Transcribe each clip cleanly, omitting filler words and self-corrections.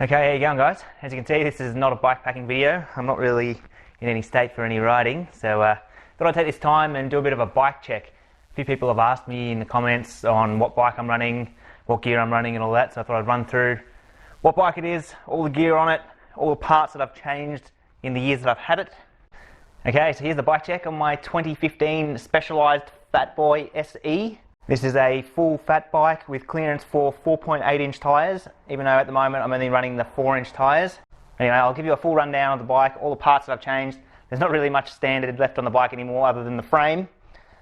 Okay, how you going, guys? As you can see, this is not a bikepacking video. I'm not really in any state for any riding, so thought I'd take this time and do a bit of a bike check. A few people have asked me in the comments on what bike I'm running, what gear I'm running and all that, so I thought I'd run through what bike it is, all the gear on it, all the parts that I've changed in the years that I've had it. Okay, so here's the bike check on my 2015 Specialized Fatboy SE. This is a full fat bike with clearance for 4.8 inch tyres, even though at the moment I'm only running the 4 inch tyres. Anyway, I'll give you a full rundown of the bike, all the parts that I've changed. There's not really much standard left on the bike anymore other than the frame.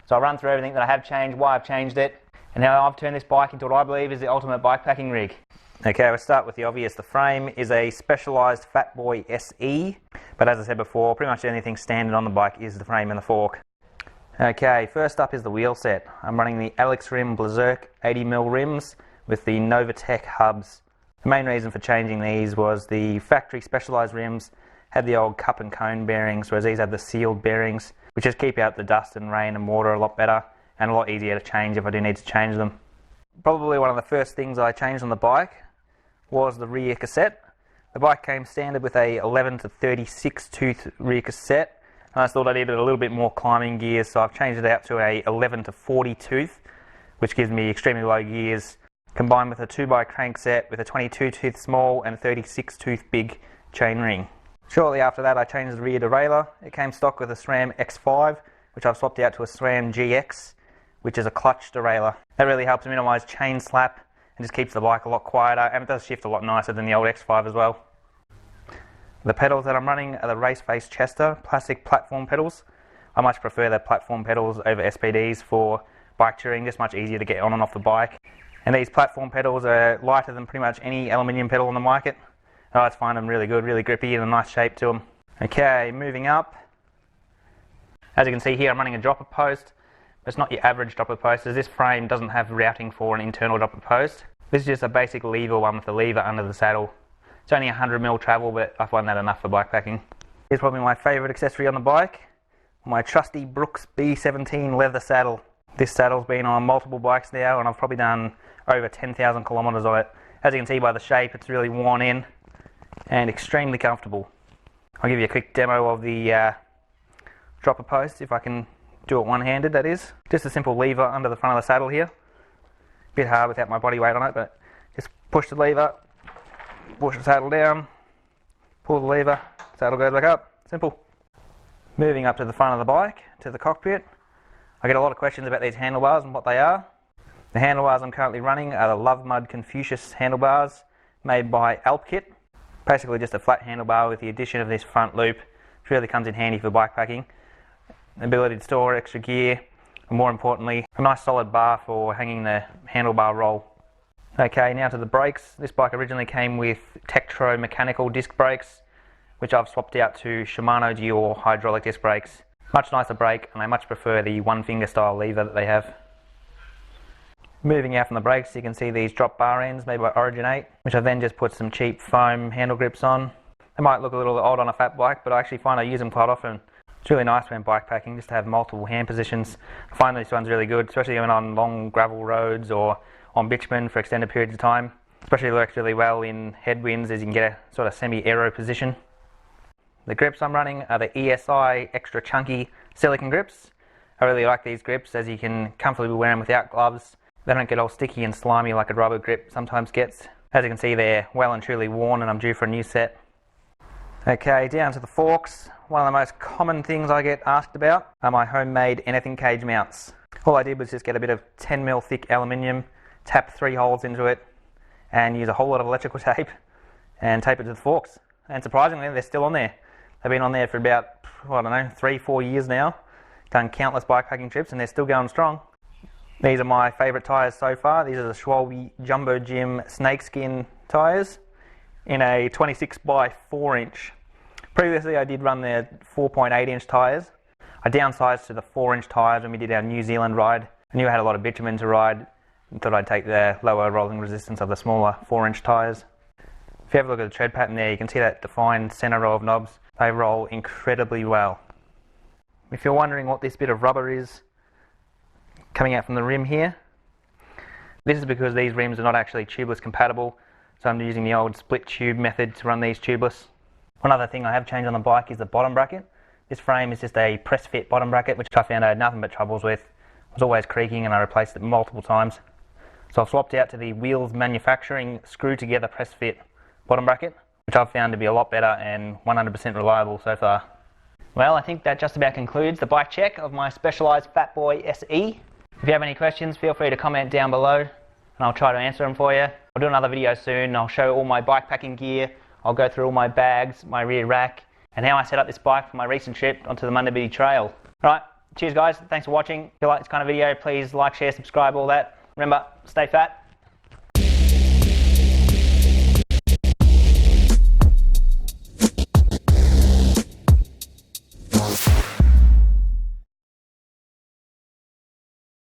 So I'll run through everything that I have changed, why I've changed it, and how I've turned this bike into what I believe is the ultimate bikepacking rig. Okay, we'll start with the obvious. The frame is a Specialized Fatboy SE, but as I said before, pretty much anything standard on the bike is the frame and the fork. Okay, first up is the wheel set. I'm running the Alex Rim Berserk 80mm rims with the Novatech hubs. The main reason for changing these was the factory specialised rims had the old cup and cone bearings, whereas these have the sealed bearings, which just keep out the dust and rain and water a lot better and a lot easier to change if I do need to change them. Probably one of the first things I changed on the bike was the rear cassette. The bike came standard with a 11 to 36 tooth rear cassette. I just thought I needed a little bit more climbing gears, so I've changed it out to a 11 to 40 tooth, which gives me extremely low gears, combined with a 2x crankset with a 22 tooth small and 36 tooth big chainring. Shortly after that I changed the rear derailleur. It came stock with a SRAM X5, which I've swapped out to a SRAM GX, which is a clutch derailleur. That really helps minimise chain slap and just keeps the bike a lot quieter, and it does shift a lot nicer than the old X5 as well. The pedals that I'm running are the Race Face Chester plastic platform pedals. I much prefer the platform pedals over SPDs for bike touring, just much easier to get on and off the bike. And these platform pedals are lighter than pretty much any aluminium pedal on the market. I just find them really good, really grippy and a nice shape to them. Okay, moving up. As you can see here, I'm running a dropper post. It's not your average dropper post, as this frame doesn't have routing for an internal dropper post. This is just a basic lever one with the lever under the saddle. It's only 100mm travel, but I find that enough for bikepacking. Here's probably my favourite accessory on the bike, my trusty Brooks B17 leather saddle. This saddle's been on multiple bikes now, and I've probably done over 10,000 kilometres on it. As you can see by the shape, it's really worn in and extremely comfortable. I'll give you a quick demo of the dropper post, if I can do it one-handed, that is. Just a simple lever under the front of the saddle here. Bit hard without my body weight on it, but just push the lever, push the saddle down, pull the lever, saddle goes back up. Simple. Moving up to the front of the bike, to the cockpit. I get a lot of questions about these handlebars and what they are. The handlebars I'm currently running are the Love Mud Confucius handlebars made by Alpkit. Basically just a flat handlebar with the addition of this front loop, which really comes in handy for bikepacking. The ability to store extra gear, and more importantly, a nice solid bar for hanging the handlebar roll. Okay, now to the brakes. This bike originally came with Tektro mechanical disc brakes, which I've swapped out to Shimano Dior hydraulic disc brakes. Much nicer brake, and I much prefer the one finger style lever that they have. Moving out from the brakes, you can see these drop bar ends made by Origin 8, which I've then just put some cheap foam handle grips on. They might look a little odd on a fat bike, but I actually find I use them quite often. It's really nice when bikepacking just to have multiple hand positions. I find these ones really good, especially when on long gravel roads or on bitumen for extended periods of time. Especially works really well in headwinds, as you can get a sort of semi-aero position. The grips I'm running are the ESI extra chunky silicone grips. I really like these grips as you can comfortably wear them without gloves. They don't get all sticky and slimy like a rubber grip sometimes gets. As you can see, they're well and truly worn, and I'm due for a new set. Okay, down to the forks. One of the most common things I get asked about are my homemade anything cage mounts. All I did was just get a bit of 10mm thick aluminium, tap 3 holes into it, and use a whole lot of electrical tape and tape it to the forks. And surprisingly, they're still on there. They've been on there for about, I don't know, 3-4 years now. Done countless bikepacking trips and they're still going strong. These are my favourite tyres so far. These are the Schwalbe Jumbo Jim snakeskin tyres in a 26 by 4 inch. Previously I did run the 4.8 inch tyres. I downsized to the 4 inch tyres when we did our New Zealand ride. I knew I had a lot of bitumen to ride and thought I'd take the lower rolling resistance of the smaller 4 inch tyres. If you have a look at the tread pattern there, you can see that defined centre row of knobs. They roll incredibly well. If you're wondering what this bit of rubber is coming out from the rim here, this is because these rims are not actually tubeless compatible. so I'm using the old split tube method to run these tubeless. One other thing I have changed on the bike is the bottom bracket. This frame is just a press fit bottom bracket, which I found I had nothing but troubles with. It was always creaking and I replaced it multiple times. So I've swapped out to the Wheels Manufacturing screw together press fit bottom bracket, which I've found to be a lot better and 100% reliable so far. Well, I think that just about concludes the bike check of my Specialized Fatboy SE. If you have any questions, feel free to comment down below and I'll try to answer them for you. I'll do another video soon. I'll show all my bike packing gear. I'll go through all my bags, my rear rack, and how I set up this bike for my recent trip onto the Mundabiddi Trail. Alright, cheers guys, thanks for watching. If you like this kind of video, please like, share, subscribe, all that. Remember, stay fat.